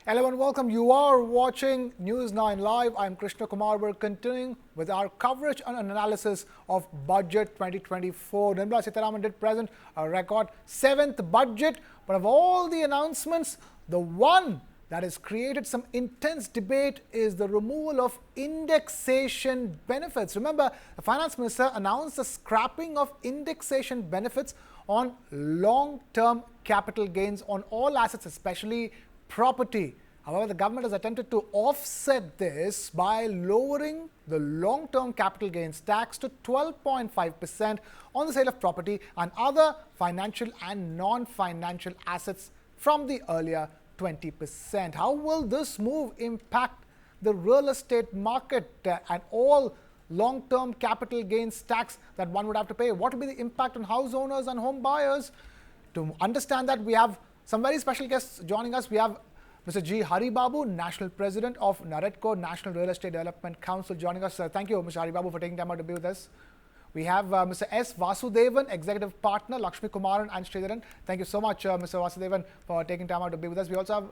Hello and welcome. You are watching News 9 Live. I'm Krishnakumar. We're continuing with our coverage and analysis of Budget 2024. Nirmala Sitharaman did present a record 7th budget. But of all the announcements, the one that has created some intense debate is the removal of indexation benefits. Remember, the Finance Minister announced the scrapping of indexation benefits on long-term capital gains on all assets, especially property. However, the government has attempted to offset this by lowering the long-term capital gains tax to 12.5% on the sale of property and other financial and non-financial assets from the earlier 20%. How will this move impact the real estate market and all long-term capital gains tax that one would have to pay? What will be the impact on house owners and home buyers? To understand that, we have some very special guests joining us. We have Mr. G Hari Babu, National President of NAREDCO, National Real Estate Development Council, joining us. Thank you, Mr. Hari Babu, for taking time out to be with us. We have Mr. S. Vasudevan, Executive Partner, Lakshmikumaran Sridharan. Thank you so much, Mr. Vasudevan, for taking time out to be with us. We also have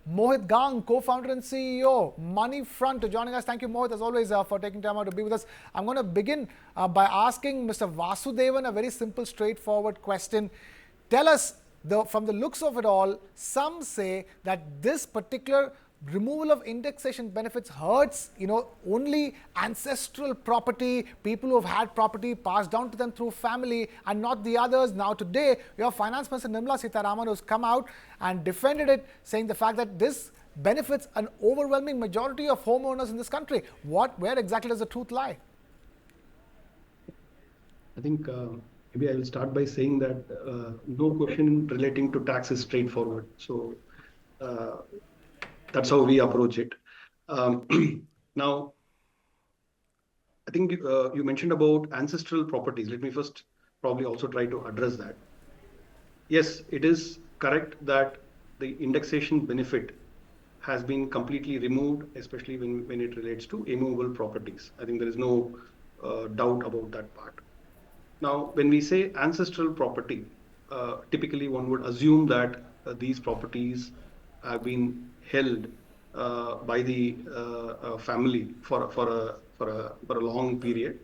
Mohit Gang, co-founder and CEO, Moneyfront, joining us. Thank you, Mohit, as always, for taking time out to be with us. I'm going to begin by asking Mr. Vasudevan a very simple, straightforward question. Tell us, from the looks of it all, some say that this particular removal of indexation benefits hurts, only ancestral property, people who have had property passed down to them through family and not the others. Now today, we have Finance Minister Nirmala Sitharaman, who's come out and defended it, saying the fact that this benefits an overwhelming majority of homeowners in this country. Where exactly does the truth lie? I think maybe I will start by saying that no question relating to tax is straightforward. So that's how we approach it. Now, I think you mentioned about ancestral properties. Let me first probably also try to address that. Yes, it is correct that the indexation benefit has been completely removed, especially when it relates to immovable properties. I think there is no doubt about that part. Now, when we say ancestral property, typically one would assume that these properties have been held by the family for a long period.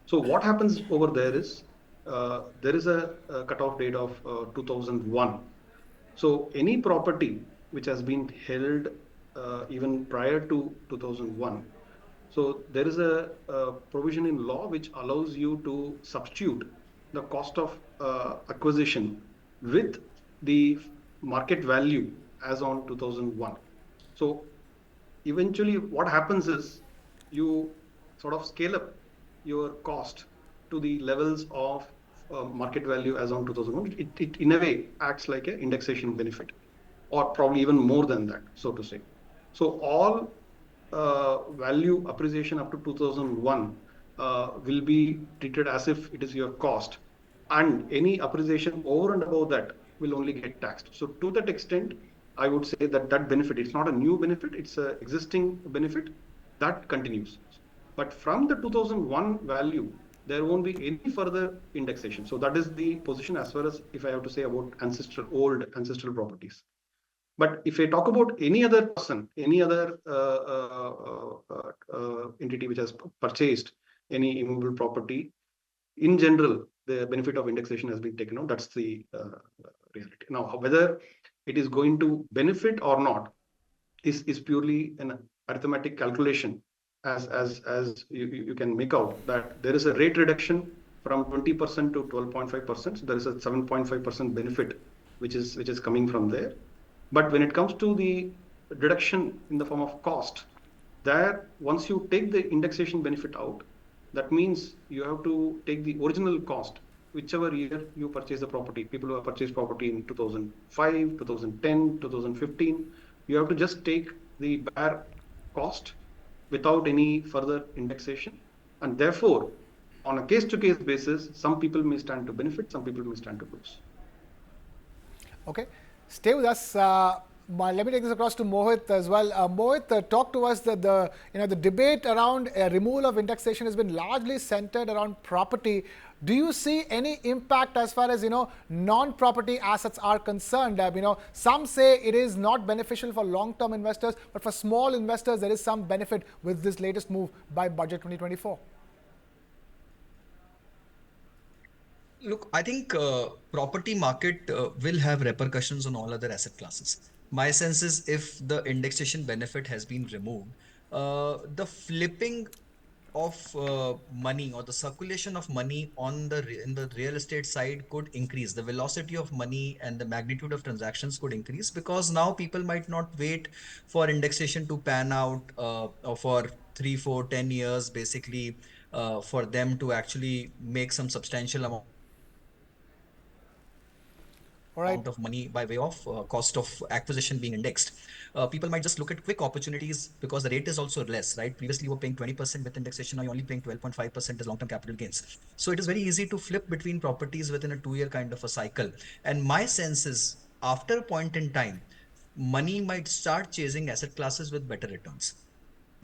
So what happens over there is a cutoff date of 2001. So any property which has been held even prior to 2001. So there is a provision in law which allows you to substitute the cost of acquisition with the market value as on 2001. So eventually what happens is you sort of scale up your cost to the levels of market value as on 2001. It in a way acts like an indexation benefit, or probably even more than that, so to say. So all value appreciation up to 2001 will be treated as if it is your cost, and any appreciation over and above that will only get taxed. So to that extent, I would say that benefit, it's not a new benefit, it's an existing benefit that continues. But from the 2001 value, there won't be any further indexation. So that is the position as far as, if I have to say, about old ancestral properties. But if I talk about any other person, any other entity which has purchased any immovable property, in general, the benefit of indexation has been taken out. That's the reality. Now, whether it is going to benefit or not is purely an arithmetic calculation, as you can make out that there is a rate reduction from 20% to 12.5%. There is a 7.5% benefit which is coming from there. But when it comes to the reduction in the form of cost, there, once you take the indexation benefit out, that means you have to take the original cost, whichever year you purchase the property. People who have purchased property in 2005, 2010, 2015, you have to just take the bare cost without any further indexation. And therefore, on a case-to-case basis, some people may stand to benefit, some people may stand to lose. Okay. Stay with us. Let me take this across to Mohit as well. Mohit, talk to us that the debate around removal of indexation has been largely centered around property. Do you see any impact as far as non-property assets are concerned? Some say it is not beneficial for long-term investors, but for small investors there is some benefit with this latest move by Budget 2024. Look, I think property market will have repercussions on all other asset classes. My sense is if the indexation benefit has been removed, the flipping of money or the circulation of money on in the real estate side could increase. The velocity of money and the magnitude of transactions could increase because now people might not wait for indexation to pan out or for 3, 4, 10 years, basically for them to actually make some substantial amount All right. of money by way of cost of acquisition being indexed. People might just look at quick opportunities because the rate is also less, right? Previously, you were paying 20% with indexation, now you're only paying 12.5% as long-term capital gains. So it is very easy to flip between properties within a 2-year kind of a cycle. And my sense is after a point in time, money might start chasing asset classes with better returns.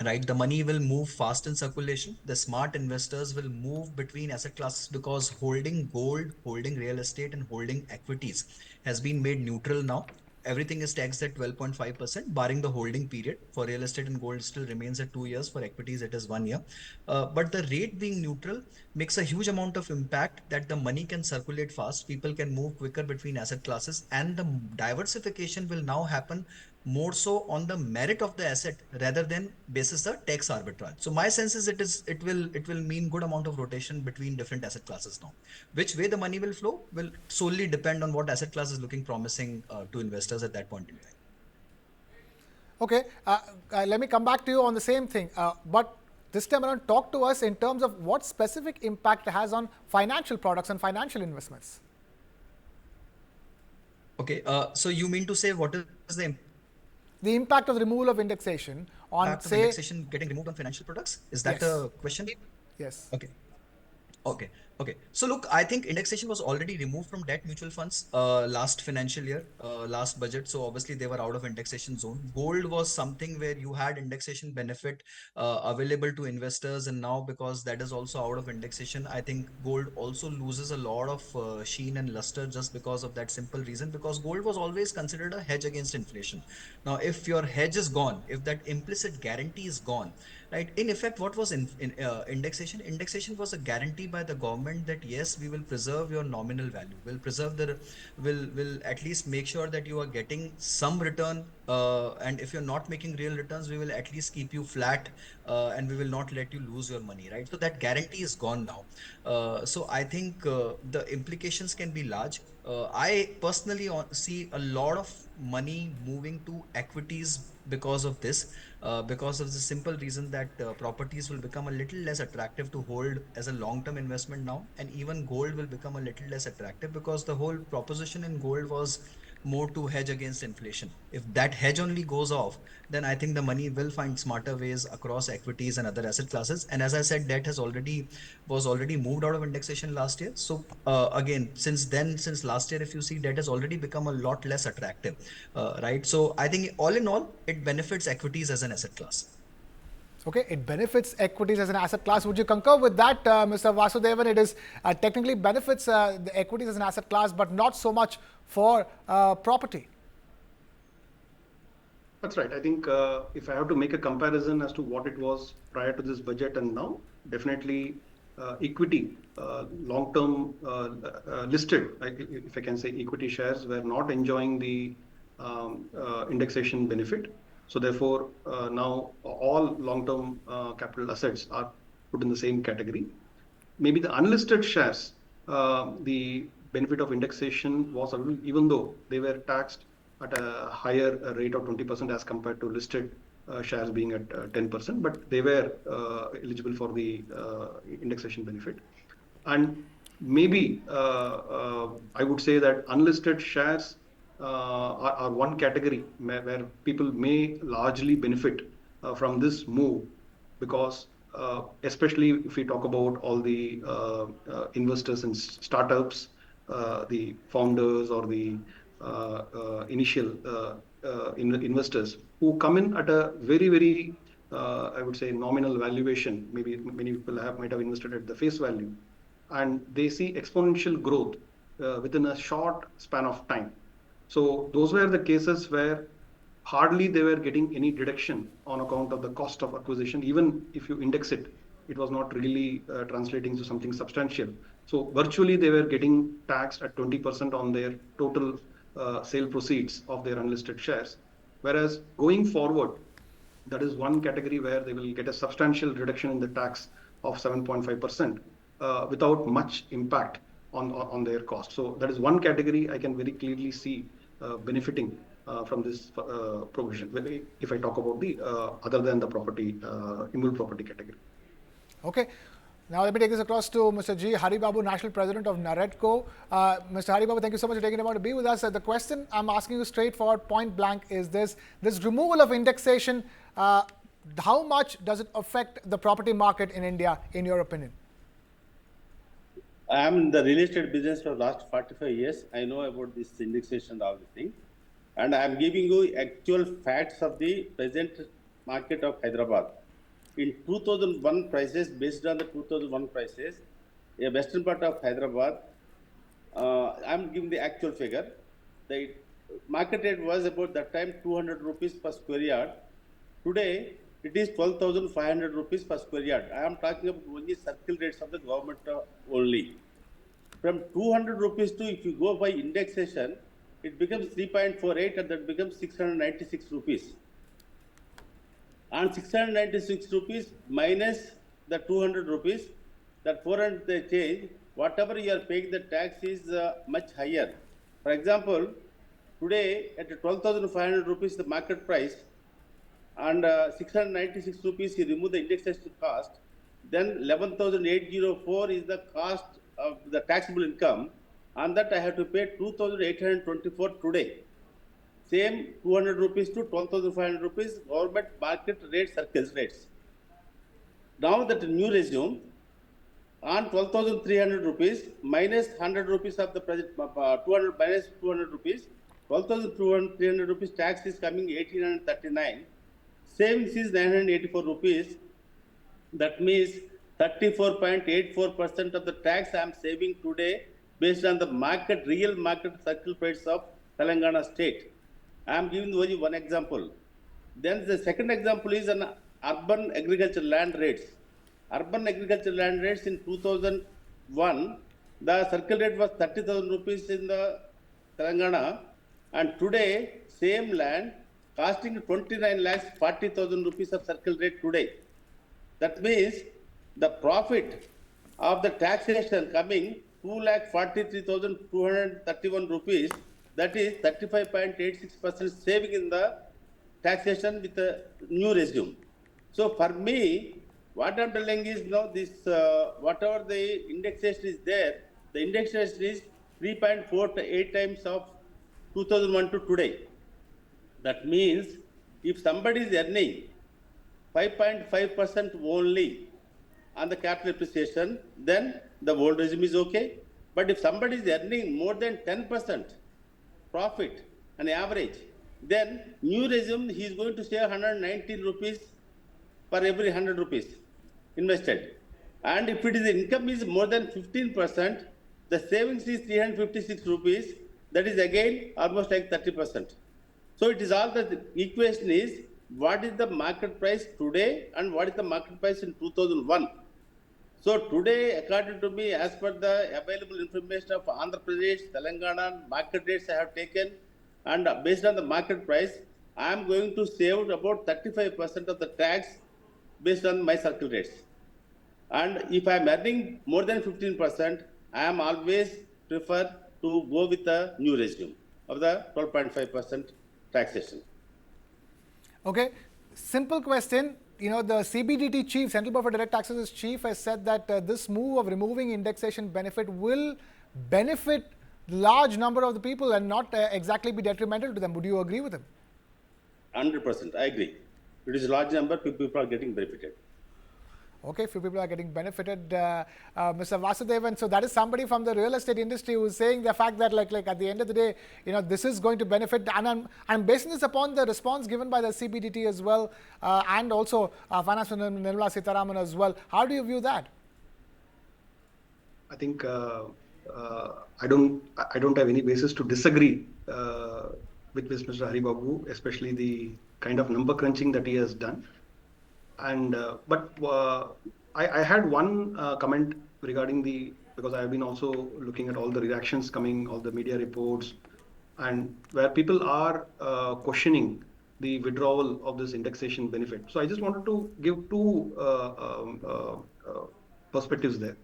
Right, the money will move fast in circulation. The smart investors will move between asset classes because holding gold, holding real estate, and holding equities has been made neutral now. Everything is taxed at 12.5%, barring the holding period. For real estate and gold still remains at 2 years. For equities, it is 1 year. But the rate being neutral makes a huge amount of impact that the money can circulate fast. People can move quicker between asset classes, and the diversification will now happen more so on the merit of the asset rather than basis the tax arbitrage. So my sense is it will mean good amount of rotation between different asset classes now. Which way the money will flow will solely depend on what asset class is looking promising to investors at that point in time. Okay, let me come back to you on the same thing. But this time around, talk to us in terms of what specific impact it has on financial products and financial investments. Okay, so you mean to say what is the impact of the removal of indexation on, impact of indexation getting removed on financial products? Is that a question? Yes. Okay. Okay. Okay. So look, I think indexation was already removed from debt mutual funds last financial year, last budget. So obviously they were out of indexation zone. Gold was something where you had indexation benefit available to investors, and now because that is also out of indexation, I think gold also loses a lot of sheen and luster just because of that simple reason. Because gold was always considered a hedge against inflation. Now, if your hedge is gone, if that implicit guarantee is gone, right? In effect, what was in indexation? Indexation was a guarantee by the government that yes, we will preserve your nominal value. We'll preserve will at least make sure that you are getting some return. And if you're not making real returns, we will at least keep you flat, and we will not let you lose your money, right? So that guarantee is gone now. So I think the implications can be large. I personally see a lot of money moving to equities because of this, because of the simple reason that properties will become a little less attractive to hold as a long-term investment now, and even gold will become a little less attractive because the whole proposition in gold was more to hedge against inflation. If that hedge only goes off, then I think the money will find smarter ways across equities and other asset classes. And as I said, debt was already moved out of indexation last year. So again, since last year, if you see, debt has already become a lot less attractive, right? So I think all in all, it benefits equities as an asset class. Okay, it benefits equities as an asset class. Would you concur with that, Mr. Vasudevan? It is technically benefits the equities as an asset class, but not so much for property. That's right. I think if I have to make a comparison as to what it was prior to this budget and now, definitely equity, long-term listed, if I can say, equity shares were not enjoying the indexation benefit. So therefore, now all long-term capital assets are put in the same category. Maybe the unlisted shares, the benefit of indexation was a little, even though they were taxed at a higher rate of 20% as compared to listed shares being at 10%, but they were eligible for the indexation benefit. And maybe I would say that unlisted shares are one category where people may largely benefit from this move, because especially if we talk about all the investors in startups, the founders or the initial investors who come in at a very, very, I would say, nominal valuation. Maybe many people might have invested at the face value, and they see exponential growth within a short span of time. So those were the cases where hardly they were getting any deduction on account of the cost of acquisition. Even if you index it, it was not really translating to something substantial. So virtually they were getting taxed at 20% on their total sale proceeds of their unlisted shares. Whereas going forward, that is one category where they will get a substantial reduction in the tax of 7.5% without much impact on their cost. So that is one category I can very clearly see benefiting from this provision, if I talk about the other than the property, immutable property category. Okay. Now let me take this across to Mr. G Hari Babu, National President of NAREDCO. Mr. Hari Babu, thank you so much for taking the time to be with us. The question I'm asking you straightforward, point blank, is this removal of indexation, how much does it affect the property market in India, in your opinion? I am in the real estate business for the last 45 years. I know about this indexation and all the thing. And I am giving you actual facts of the present market of Hyderabad. In 2001 prices, based on the 2001 prices, a western part of Hyderabad, I am giving the actual figure. The market rate was about that time 200 rupees per square yard. Today, it is 12,500 rupees per square yard. I am talking about only circle rates of the government only. From 200 rupees to, if you go by indexation, it becomes 3.48 and that becomes 696 rupees. And 696 rupees minus the 200 rupees, that 400 they change, whatever you are paying the tax is much higher. For example, today at 12,500 rupees the market price, and 696 rupees you remove the indexation cost, then 11,804 is the cost of the taxable income, and that I have to pay 2,824 today. Same 200 rupees to 12,500 rupees, government market rate circles rates. Now that new regime, on 12,300 rupees minus 100 rupees of the present, 200 minus 200 rupees, 12,300 rupees tax is coming 1,839. Savings is 984 rupees. That means 34.84% of the tax I am saving today based on the market, real market circle price of Telangana state. I am giving only one example. Then the second example is an urban agriculture land rates. Urban agriculture land rates in 2001, the circle rate was 30,000 rupees in the Telangana, and today same land costing 29 lakhs 40,000 rupees of circle rate today. That means the profit of the taxation coming 2,43,231 rupees, that is 35.86% saving in the taxation with the new regime. So for me, what I'm telling is now this whatever the indexation is there, the indexation is 3.48 times of 2001 to today. That means if somebody is earning 5.5% only on the capital appreciation, then the old regime is okay. But if somebody is earning more than 10% profit on average, then new regime he is going to save 119 rupees per every 100 rupees invested. And if it is income is more than 15%, the savings is 356 rupees. That is again almost like 30%. So it is all the equation is what is the market price today and what is the market price in 2001. So today, according to me, as per the available information of Andhra Pradesh, Telangana, market rates I have taken, and based on the market price, I am going to save about 35% of the tax based on my circle rates. And if I am earning more than 15%, I am always prefer to go with the new regime of the 12.5% taxation. Okay, simple question. You know, the CBDT chief, Central Board for Direct Taxes chief, has said that this move of removing indexation benefit will benefit large number of the people and not exactly be detrimental to them. Would you agree with him? 100%, I agree. It is a large number, people are getting benefited. Okay, few people are getting benefited. Mr. Vasudevan, so that is somebody from the real estate industry who is saying the fact that like at the end of the day, this is going to benefit. And I'm basing this upon the response given by the CBDT as well, and also Finance Minister Nirmala Sitharaman as well. How do you view that? I think I don't have any basis to disagree with Mr. Hari Babu, especially the kind of number crunching that he has done. And I had one comment regarding because I have been also looking at all the reactions coming, all the media reports, and where people are questioning the withdrawal of this indexation benefit. So I just wanted to give two perspectives there.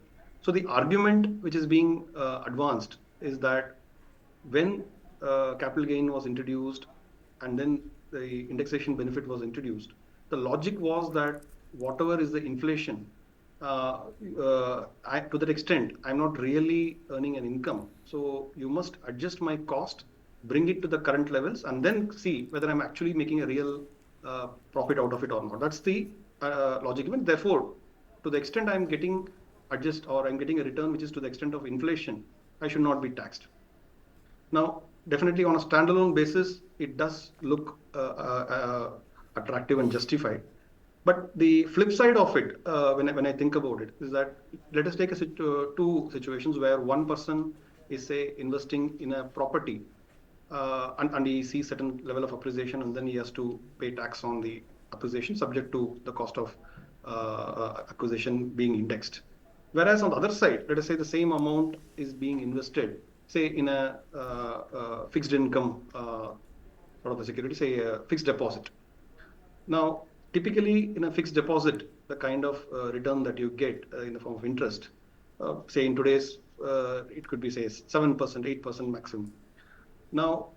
So the argument which is being advanced is that when capital gain was introduced and then the indexation benefit was introduced, the logic was that whatever is the inflation, to that extent, I'm not really earning an income. So you must adjust my cost, bring it to the current levels, and then see whether I'm actually making a real profit out of it or not. That's the logic. Therefore, to the extent I'm getting I'm getting a return which is to the extent of inflation, I should not be taxed. Now, definitely on a standalone basis, it does look attractive and justified. But the flip side of it, when I think about it, is that let us take two situations where one person is, say, investing in a property and he sees certain level of appreciation, and then he has to pay tax on the appreciation subject to the cost of acquisition being indexed. Whereas on the other side, let us say the same amount is being invested, say in a fixed income sort of a security, say a fixed deposit. Now, typically in a fixed deposit, the kind of return that you get in the form of interest, say in today's, it could be say 7%, 8% maximum. Now,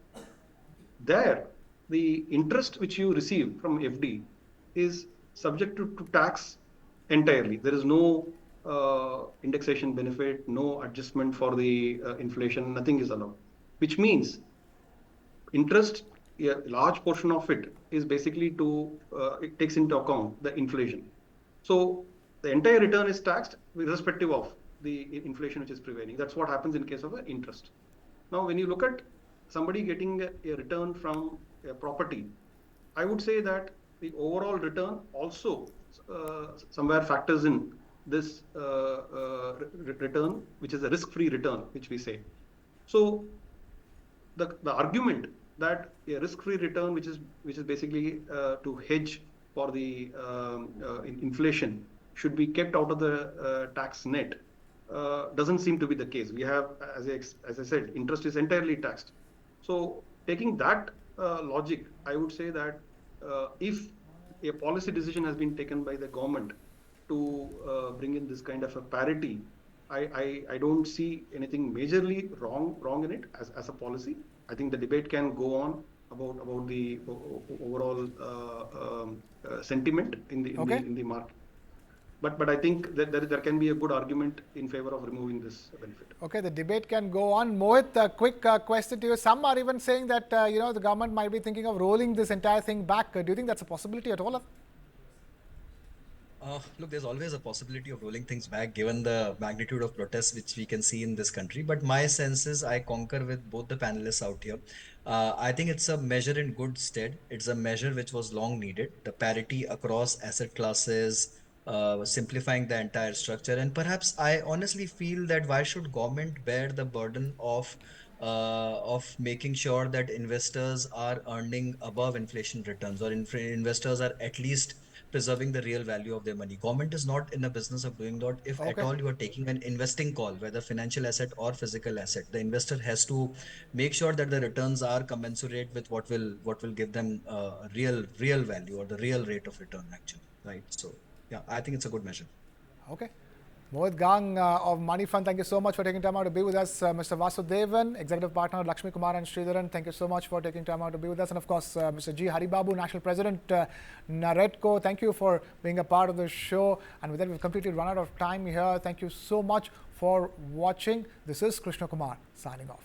there, the interest which you receive from FD is subject to tax entirely. There is no indexation benefit, no adjustment for the inflation, nothing is allowed. Which means interest, a large portion of it is basically it takes into account the inflation. So the entire return is taxed irrespective of the inflation which is prevailing. That's what happens in case of interest. Now, when you look at somebody getting a return from a property, I would say that the overall return also somewhere factors in this return, which is a risk-free return, which we say. So the argument that a risk-free return, which is basically to hedge for the inflation, should be kept out of the tax net, doesn't seem to be the case. We have, as I said, interest is entirely taxed. So taking that logic, I would say that if a policy decision has been taken by the government to bring in this kind of a parity, I don't see anything majorly wrong in it as a policy. I think the debate can go on about the overall sentiment in the market. But I think that there can be a good argument in favor of removing this benefit. Okay, the debate can go on. Mohit, a quick question to you. Some are even saying that the government might be thinking of rolling this entire thing back. Do you think that's a possibility at all? Look, there's always a possibility of rolling things back given the magnitude of protests which we can see in this country. But my sense is I concur with both the panelists out here. I think it's a measure in good stead. It's a measure which was long needed. The parity across asset classes, simplifying the entire structure. And perhaps I honestly feel that why should government bear the burden of making sure that investors are earning above inflation returns, or investors are at least preserving the real value of their money. Government is not in the business of doing that. If at all you are taking an investing call, whether financial asset or physical asset, the investor has to make sure that the returns are commensurate with what will give them real value, or the real rate of return actually, right? So yeah, I think it's a good measure. Okay. Mohit Gang of Moneyfront, thank you so much for taking time out to be with us. Mr. Vasudevan, Executive Partner, Lakshmikumaran Sridharan, thank you so much for taking time out to be with us. And of course, Mr. G Hari Babu, National President, NAREDCO, thank you for being a part of the show. And with that, we've completely run out of time here. Thank you so much for watching. This is Krishnakumar signing off.